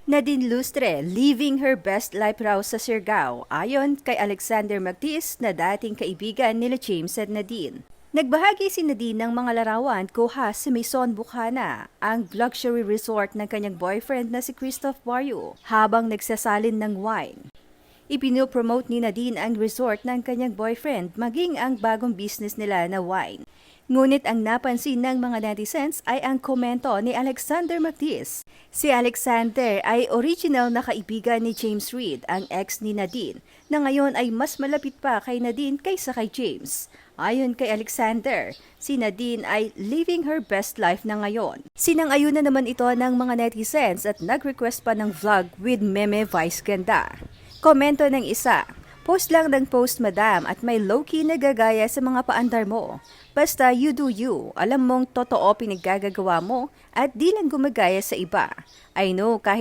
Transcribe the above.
Nadine Lustre, living her best life raw sa Siargao, ayon kay Alexander Magtis na dating kaibigan nila James at Nadine. Nagbahagi si Nadine ng mga larawan kuha sa Maison Bucana, ang luxury resort ng kanyang boyfriend na si Christoph Barrio, habang nagsasalin ng wine. Ipinopromote ni Nadine ang resort ng kanyang boyfriend maging ang bagong business nila na wine. Ngunit ang napansin ng mga netizens ay ang komento ni Alexander Magtis. Si Alexander ay original na kaibigan ni James Reid, ang ex ni Nadine, na ngayon ay mas malapit pa kay Nadine kaysa kay James. Ayon kay Alexander, si Nadine ay living her best life na ngayon. Sinang-ayon na naman ito ng mga netizens at nag-request pa ng vlog with Meme Vice Ganda. Komento ng isa, post lang ng post madam at may low-key na gagaya sa mga paandar mo. Basta you do you, alam mong totoo pinaggagawa mo at di lang gumagaya sa iba. I know kahit